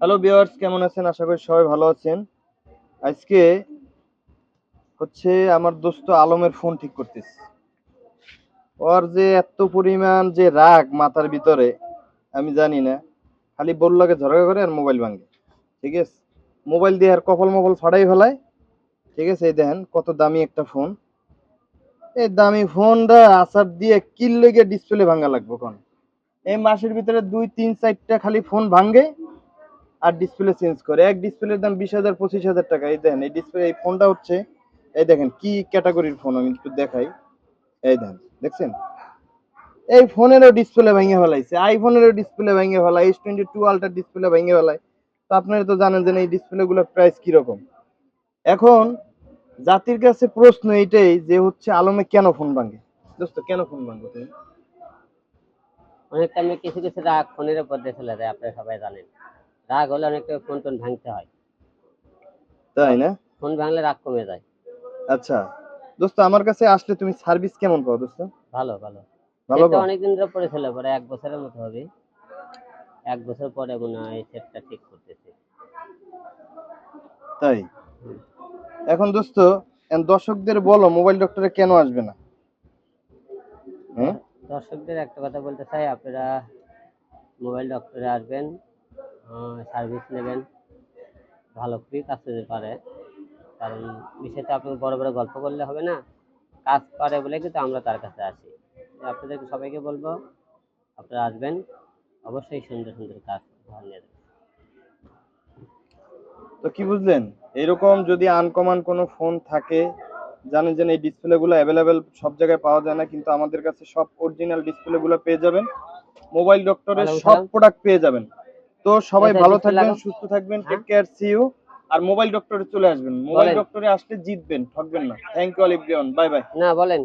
Hello viewers, কেমন আছেন? আশা করি সবাই ভালো আছেন। আজকে হচ্ছে আমার দোস্ত আলমের ফোন ঠিক করতেছি। ওর যে এত পরিমাণ যে রাগ মাথার ভিতরে আমি জানি না। খালি বড় লাগে ঝগড়া করে আর মোবাইল ভাঙে। ঠিক আছে? মোবাইল দিয়ে আর কপাল মপাল ফাটাই ফেলায়। ঠিক আছে? এই দেখেন কত দামি একটা ফোন। এই দামি ফোনটা আসার দিয়ে কিল লেগে ডিসপ্লে ভাঙা লাগবে কোন? এই মাসের ভিতরে 2 3 4টা খালি ফোন ভাঙে আর ডিসপ্লে চেঞ্জ করে। এক ডিসপ্লের দাম 20,000 25,000 টাকা। এই দেখেন এই ডিসপ্লে এই ফোনটা হচ্ছে, এই দেখেন কি ক্যাটাগরির ফোন আমি একটু দেখাই। এই দেখেন, দেখছেন? এই ফোনেরও ডিসপ্লে ভেঙে ফেলাইছে, আইফোনেরও ডিসপ্লে ভেঙে ফেলায়, S22 আলট্রা ডিসপ্লে ভেঙে ফেলায়। তো আপনারা তো জানেন যে এই ডিসপ্লে গুলোর প্রাইস কিরকম। এখন জাতির কাছে প্রশ্ন এইটাই যে হচ্ছে আলমে কেন ফোন ভাঙে? দোস্ত কেন ফোন ভাঙবে তুমি? অনেক টাইমে কিছু কিছু রাগ ফোনের উপর দিয়ে চলে যায়, আপনারা সবাই জানেন। রাগ হলে অনেকটা ফোন টোন ভাঙতে হয়। তো তাই না? ফোন ভাঙলে রাগ কমে যায়। আচ্ছা দোস্ত, আমার কাছে আসলে তুমি সার্ভিস কেমন পাও দোস্ত? ভালো ভালো। ভালো সেটটা পাও? অনেকদিন ধরে পড়েছিল, পরে 1 বছরের মতো হবে। 1 বছর পরে মনে হয় সেটটা ঠিক করতেছে। তাই? হুম। এখন দোস্ত, দর্শকদের বলো মোবাইল ডক্টরে কেন আসবে না? হ্যাঁ? দর্শকদের একটা কথা বলতে চাই, আপনারা মোবাইল ডক্টরে আসবেন, সার্ভিস নেবেন, ভালো করে কাজ করতে পারে। কারণ বিষয়টা আপনাকে বড় বড় গল্প করলে হবে না, কাজ পারে বলে কিন্তু আমরা তার কাছে আসি। আপনাদেরকে সবাইকে বলবো, আপনারা আসবেন, অবশ্যই সুন্দর সুন্দর কাজ ধরনের। তো কি বুঝলেন? এরকম যদি আনকমন কোনো ফোন থাকে, জানেন যে এই ডিসপ্লে গুলো অ্যাভেলেবেল সব জায়গায় পাওয়া যায় না, কিন্তু আমাদের কাছে সব অরিজিনাল ডিসপ্লে গুলো পেয়ে যাবেন। মোবাইল ডক্টরের ওয়ালাইকুম সব সালাম। প্রোডাক্ট পেয়ে যাবেন। তো সবাই এটা ভালো ডিসপ্লে থাকবেন, লাগাও। সুস্থ থাকবেন, টেক হ্যাঁ, কেয়ার, সি ইউ। আর মোবাইল ডক্টরে চলে আসবেন, মোবাইল বলেন। ডক্টরে আসলে জিতবেন, ঠকবেন না। Thank you all everyone, bye bye. না, বলেন।